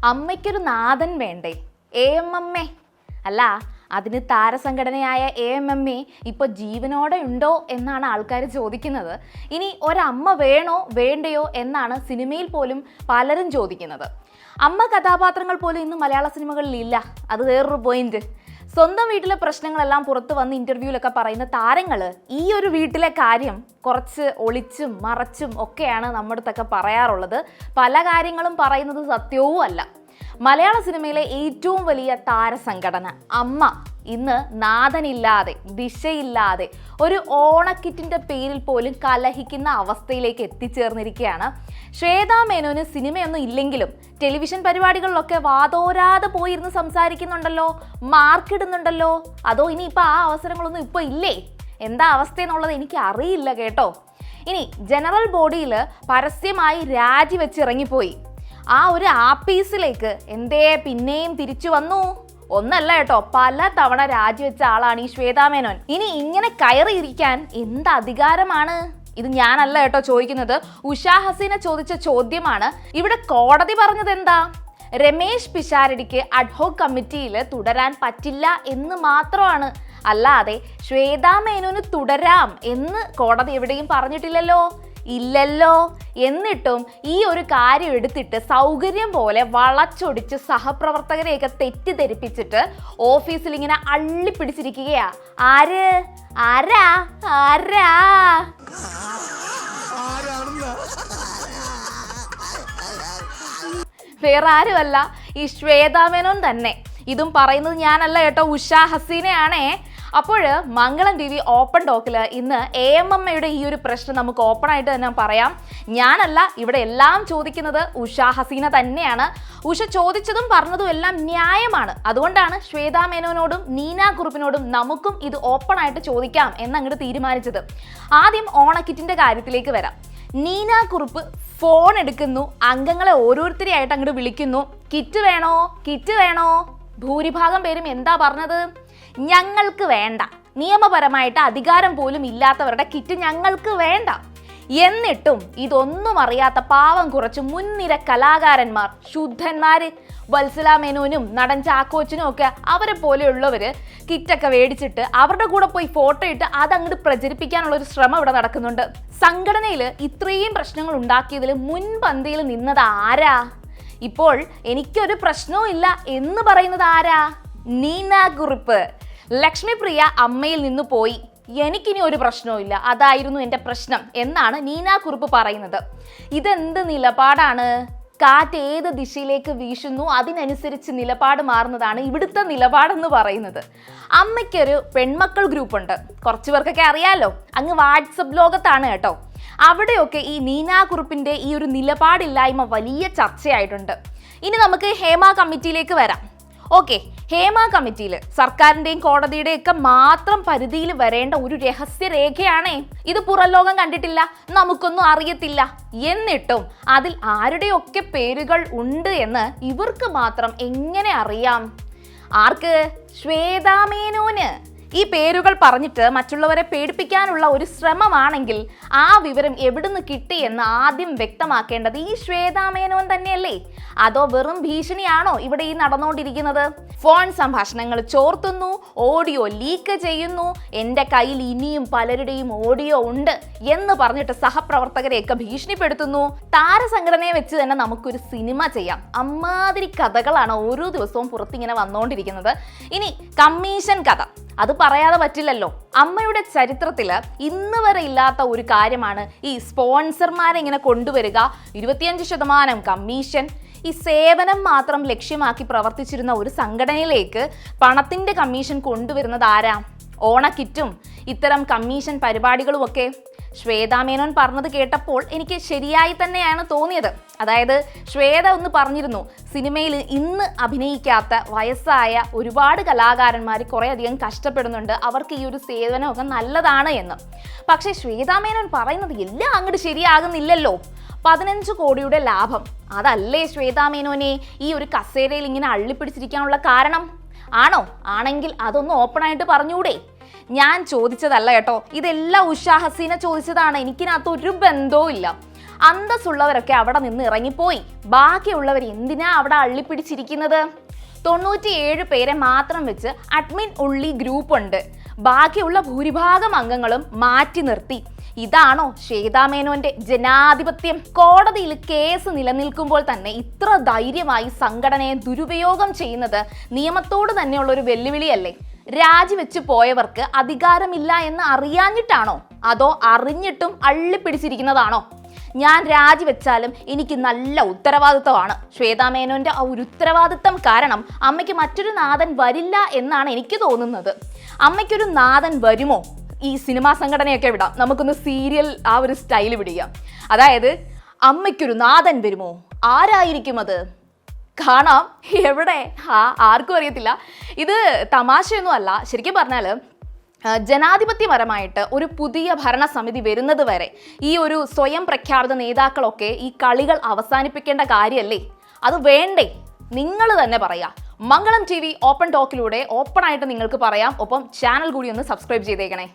അമ്മയ്ക്കൊരു നാഥൻ വേണ്ടേ? AMMA അല്ല, അതിന് താരസംഘടനയായ AMMA ഇപ്പോൾ ജീവനോടെ ഉണ്ടോ എന്നാണ് ആൾക്കാർ ചോദിക്കുന്നത്. ഇനി ഒരമ്മ വേണോ വേണ്ടയോ എന്നാണ് സിനിമയിൽ പോലും പലരും ചോദിക്കുന്നത്. അമ്മ കഥാപാത്രങ്ങൾ പോലും ഇന്ന് മലയാള സിനിമകളിൽ ഇല്ല. അത് വേറൊരു പോയിന്റ്. സ്വന്തം വീട്ടിലെ പ്രശ്നങ്ങളെല്ലാം പുറത്ത് വന്ന് ഇന്റർവ്യൂലൊക്കെ പറയുന്ന താരങ്ങൾ ഈ ഒരു വീട്ടിലെ കാര്യം കുറച്ച് ഒളിച്ചും മറച്ചും ഒക്കെയാണ് നമ്മുടെ അടുത്തൊക്കെ പറയാറുള്ളത്. പല കാര്യങ്ങളും പറയുന്നത് സത്യവും അല്ല. മലയാള സിനിമയിലെ ഏറ്റവും വലിയ താരസംഘടന അമ്മ ഇന്ന് നാഥനില്ലാതെ ദിശയില്ലാതെ ഒരു ഓണക്കിറ്റിന്റെ പേരിൽ പോലും കലഹിക്കുന്ന അവസ്ഥയിലേക്ക് എത്തിച്ചേർന്നിരിക്കുകയാണ്. ശ്വേതാ മേനോന് സിനിമയൊന്നും ഇല്ലെങ്കിലും ടെലിവിഷൻ പരിപാടികളിലൊക്കെ വാതോരാതെ പോയിരുന്ന് സംസാരിക്കുന്നുണ്ടല്ലോ, മാർക്കിടുന്നുണ്ടല്ലോ. അതോ ഇനിയിപ്പോൾ ആ അവസരങ്ങളൊന്നും ഇപ്പോൾ ഇല്ലേ? എന്താ അവസ്ഥ എന്നുള്ളത് എനിക്ക് അറിയില്ല കേട്ടോ. ഇനി ജനറൽ ബോഡിയിൽ പരസ്യമായി രാജിവെച്ചിറങ്ങിപ്പോയി. ആ ഒരു ആപ്പീസിലേക്ക് എന്തേ പിന്നെയും തിരിച്ചു വന്നു? ഒന്നല്ല കേട്ടോ, പല തവണ രാജിവെച്ച ആളാണ് ഈ ശ്വേതാ മേനോൻ. ഇനി ഇങ്ങനെ കയറിയിരിക്കാൻ എന്ത് അധികാരമാണ്? ഇത് ഞാനല്ല കേട്ടോ ചോദിക്കുന്നത്, ഉഷാ ഹസീന ചോദിച്ച ചോദ്യമാണ്. ഇവിടെ കോടതി പറഞ്ഞത് എന്താ? രമേശ് പിഷാരടിക്ക് അഡ്ഹോക് കമ്മിറ്റിയിൽ തുടരാൻ പറ്റില്ല എന്ന് മാത്രമാണ്. അല്ലാതെ ശ്വേതാ മേനോന് തുടരാം എന്ന് കോടതി എവിടെയും പറഞ്ഞിട്ടില്ലല്ലോ. ഇല്ലല്ലോ. എന്നിട്ടും ഈ ഒരു കാര്യം എടുത്തിട്ട് സൗകര്യം പോലെ വളച്ചൊടിച്ച് സഹപ്രവർത്തകരെയൊക്കെ തെറ്റിദ്ധരിപ്പിച്ചിട്ട് ഓഫീസിൽ ഇങ്ങനെ അള്ളിപ്പിടിച്ചിരിക്കുകയാ. ആര്? ആരാ? ആരാ? വേറെ ആരുമല്ല, ഈ ശ്വേതാ മേനോൻ തന്നെ. ഇതും പറയുന്നത് ഞാനല്ല കേട്ടോ, ഉഷാ ഹസീനയാണേ. അപ്പോൾ മംഗളം TV ഓപ്പൺ ടോക്കിൽ ഇന്ന് AMMയുടെ ഈ ഒരു പ്രശ്നം നമുക്ക് ഓപ്പൺ ആയിട്ട് തന്നെ പറയാം. ഞാനല്ല, ഇവിടെ എല്ലാം ചോദിക്കുന്നത് ഉഷാ ഹസീന തന്നെയാണ്. ഉഷ ചോദിച്ചതും പറഞ്ഞതും എല്ലാം ന്യായമാണ്. അതുകൊണ്ടാണ് ശ്വേതാ മേനോനോടും നീന കുറുപ്പിനോടും നമുക്കും ഇത് ഓപ്പൺ ആയിട്ട് ചോദിക്കാം എന്നങ്ങോട്ട് തീരുമാനിച്ചത്. ആദ്യം ഓണക്കിറ്റിന്റെ കാര്യത്തിലേക്ക് വരാം. നീന കുറുപ്പ് ഫോൺ എടുക്കുന്നു, അംഗങ്ങളെ ഓരോരുത്തരെയായിട്ട് അങ്ങോട്ട് വിളിക്കുന്നു. കിറ്റ് വേണോ, കിറ്റ് വേണോ? ഭൂരിഭാഗം പേരും എന്താ പറഞ്ഞത്? ഞങ്ങൾക്ക് വേണ്ട, നിയമപരമായിട്ട് അധികാരം പോലും ഇല്ലാത്തവരുടെ കിറ്റ് ഞങ്ങൾക്ക് വേണ്ട. എന്നിട്ടും ഇതൊന്നും അറിയാത്ത പാവം കുറച്ച് മുൻനിര കലാകാരന്മാർ, ശുദ്ധന്മാര്, വത്സല മേനോനും നടൻ ചാക്കോച്ചനും ഒക്കെ അവരെ പോലെയുള്ളവര് കിറ്റൊക്കെ മേടിച്ചിട്ട് അവരുടെ കൂടെ പോയി ഫോട്ടോ ഇട്ട് അതങ്ങോട്ട് പ്രചരിപ്പിക്കാനുള്ള ഒരു ശ്രമം ഇവിടെ നടക്കുന്നുണ്ട്. സംഘടനയിൽ ഇത്രയും പ്രശ്നങ്ങൾ ഉണ്ടാക്കിയതിൽ മുൻപന്തിയിൽ നിന്നത് ആരാ? ഇപ്പോൾ എനിക്കൊരു പ്രശ്നവും ഇല്ല എന്ന് പറയുന്നത് ആരാ? നീന കുറുപ്പ്. ലക്ഷ്മിപ്രിയ അമ്മയിൽ നിന്ന് പോയി, എനിക്കിനി ഒരു പ്രശ്നവും ഇല്ല, അതായിരുന്നു എൻ്റെ പ്രശ്നം എന്നാണ് നീന കുറുപ്പ് പറയുന്നത്. ഇതെന്ത് നിലപാടാണ്? കാറ്റ് ഏത് ദിശയിലേക്ക് വീശുന്നു അതിനനുസരിച്ച് നിലപാട് മാറുന്നതാണ് ഇവിടുത്തെ നിലപാടെന്ന് പറയുന്നത്. അമ്മയ്ക്കൊരു പെൺമക്കൾ ഗ്രൂപ്പുണ്ട്, കുറച്ചു പേർക്കൊക്കെ അറിയാലോ, അങ്ങ് വാട്സപ്പ് ലോകത്താണ് കേട്ടോ. അവിടെയൊക്കെ ഈ നീന കുറുപ്പിന്റെ ഈ ഒരു നിലപാടില്ലായ്മ വലിയ ചർച്ചയായിട്ടുണ്ട്. ഇനി നമുക്ക് ഹേമ കമ്മിറ്റിയിലേക്ക് വരാം. ഓക്കെ, ഹേമ കമ്മിറ്റിയിൽ സർക്കാരിന്റെയും കോടതിയുടെയും ഒക്കെ മാത്രം പരിധിയിൽ വരേണ്ട ഒരു രഹസ്യരേഖയാണേ ഇത്. പുറം ലോകം കണ്ടിട്ടില്ല, നമുക്കൊന്നും അറിയത്തില്ല. എന്നിട്ടും അതിൽ ആരുടെയൊക്കെ പേരുകൾ ഉണ്ട് എന്ന് ഇവർക്ക് മാത്രം എങ്ങനെ അറിയാം? ആർക്ക്? ശ്വേതാ മേനോന്. ഈ പേരുകൾ പറഞ്ഞിട്ട് മറ്റുള്ളവരെ പേടിപ്പിക്കാനുള്ള ഒരു ശ്രമമാണെങ്കിൽ ആ വിവരം എവിടുന്ന് കിട്ടിയെന്ന് ആദ്യം വ്യക്തമാക്കേണ്ടത് ഈ ശ്വേതാ മേനോൻ തന്നെയല്ലേ? അതോ വെറും ഭീഷണിയാണോ ഇവിടെ ഈ നടന്നുകൊണ്ടിരിക്കുന്നത്? ഫോൺ സംഭാഷണങ്ങൾ ചോർത്തുന്നു, ഓഡിയോ ലീക്ക് ചെയ്യുന്നു, എൻ്റെ കയ്യിൽ ഇനിയും പലരുടെയും ഓഡിയോ ഉണ്ട് എന്ന് പറഞ്ഞിട്ട് സഹപ്രവർത്തകരെയൊക്കെ ഭീഷണിപ്പെടുത്തുന്നു. താരസംഘടനയെ വെച്ച് തന്നെ നമുക്കൊരു സിനിമ ചെയ്യാം. അമ്മാതിരി കഥകളാണ് ഓരോ ദിവസവും പുറത്തിങ്ങനെ വന്നുകൊണ്ടിരിക്കുന്നത്. ഇനി കമ്മീഷൻ കഥ, അത് പറയാതെ പറ്റില്ലല്ലോ. അമ്മയുടെ ചരിത്രത്തിൽ ഇന്ന് വരെ ഇല്ലാത്ത ഒരു കാര്യമാണ് ഈ സ്പോൺസർമാരെ ഇങ്ങനെ കൊണ്ടുവരിക, 25% കമ്മീഷൻ. ഈ സേവനം മാത്രം ലക്ഷ്യമാക്കി പ്രവർത്തിച്ചിരുന്ന ഒരു സംഘടനയിലേക്ക് പണത്തിന്റെ കമ്മീഷൻ കൊണ്ടുവരുന്നത് ആരാ? ഓണക്കിറ്റും ഇത്തരം കമ്മീഷൻ പരിപാടികളുമൊക്കെ. ശ്വേതാ മേനോൻ പറഞ്ഞത് കേട്ടപ്പോൾ എനിക്ക് ശരിയായി തന്നെയാണ് തോന്നിയത്. അതായത് ശ്വേത ഒന്ന് പറഞ്ഞിരുന്നു, സിനിമയിൽ ഇന്ന് അഭിനയിക്കാത്ത വയസ്സായ ഒരുപാട് കലാകാരന്മാർ കുറേയധികം കഷ്ടപ്പെടുന്നുണ്ട്, അവർക്ക് ഈ ഒരു സേവനമൊക്കെ നല്ലതാണ് എന്ന്. പക്ഷേ ശ്വേതാ മേനോൻ പറയുന്നത് എല്ലാം അങ്ങോട്ട് ശരിയാകുന്നില്ലല്ലോ. 15 കോടിയുടെ ലാഭം, അതല്ലേ ശ്വേതാ മേനോനെ ഈ ഒരു കസേരയിൽ ഇങ്ങനെ അള്ളിപ്പിടിച്ചിരിക്കാനുള്ള കാരണം? ആണോ? ആണെങ്കിൽ അതൊന്ന് ഓപ്പണായിട്ട് പറഞ്ഞൂടെ? ഞാൻ ചോദിച്ചതല്ല കേട്ടോ, ഇതെല്ലാം ഉഷാ ഹസീന ചോദിച്ചതാണ്. എനിക്കിനകത്ത് ഒരു ബന്ധവും ഇല്ല. അന്തസ്സുള്ളവരൊക്കെ അവിടെ നിന്ന് ഇറങ്ങിപ്പോയി. ബാക്കിയുള്ളവർ എന്തിനാ അവിടെ അള്ളിപ്പിടിച്ചിരിക്കുന്നത്? 97 പേരെ മാത്രം വെച്ച് അഡ്മിൻ ഉള്ളി ഗ്രൂപ്പ് ഉണ്ട്. ബാക്കിയുള്ള ഭൂരിഭാഗം അംഗങ്ങളും മാറ്റി നിർത്തി. ഇതാണോ ശ്വേതാ മേനോന്റെ ജനാധിപത്യം? കോടതിയിൽ കേസ് നിലനിൽക്കുമ്പോൾ തന്നെ ഇത്ര ധൈര്യമായി സംഘടനയെ ദുരുപയോഗം ചെയ്യുന്നത് നിയമത്തോട് തന്നെയുള്ള ഒരു വെല്ലുവിളിയല്ലേ? രാജിവെച്ചു പോയവർക്ക് അധികാരമില്ല എന്ന് അറിയാഞ്ഞിട്ടാണോ, അതോ അറിഞ്ഞിട്ടും അള്ളിപ്പിടിച്ചിരിക്കുന്നതാണോ? ഞാൻ രാജിവെച്ചാലും എനിക്ക് നല്ല ഉത്തരവാദിത്തമാണ്. ശ്വേതാ മേനോന്റെ ആ ഒരു ഉത്തരവാദിത്തം കാരണം അമ്മയ്ക്ക് മറ്റൊരു നാഥൻ വരില്ല എന്നാണ് എനിക്ക് തോന്നുന്നത്. അമ്മയ്ക്കൊരു നാഥൻ വരുമോ? ഈ സിനിമാ സംഘടനയൊക്കെ വിടാം, നമുക്കൊന്ന് സീരിയൽ ആ ഒരു സ്റ്റൈൽ പിടിക്കാം. അതായത് അമ്മയ്ക്കൊരു നാഥൻ വരുമോ? ആരായിരിക്കും അത്? കാണാം. എവിടെ? ആർക്കും അറിയത്തില്ല. ഇത് തമാശയൊന്നും അല്ല. ശരിക്കും പറഞ്ഞാൽ ജനാധിപത്യപരമായിട്ട് ഒരു പുതിയ ഭരണസമിതി വരുന്നത് വരെ ഈ ഒരു സ്വയം പ്രഖ്യാപിത നേതാക്കളൊക്കെ ഈ കളികൾ അവസാനിപ്പിക്കേണ്ട കാര്യമല്ലേ? അത് വേണ്ടേ? നിങ്ങൾ തന്നെ പറയാം. മംഗളം TV ഓപ്പൺ ടോക്കിലൂടെ ഓപ്പൺ ആയിട്ട് നിങ്ങൾക്ക് പറയാം. ഒപ്പം ചാനൽ കൂടി ഒന്ന് സബ്സ്ക്രൈബ് ചെയ്തേക്കണേ.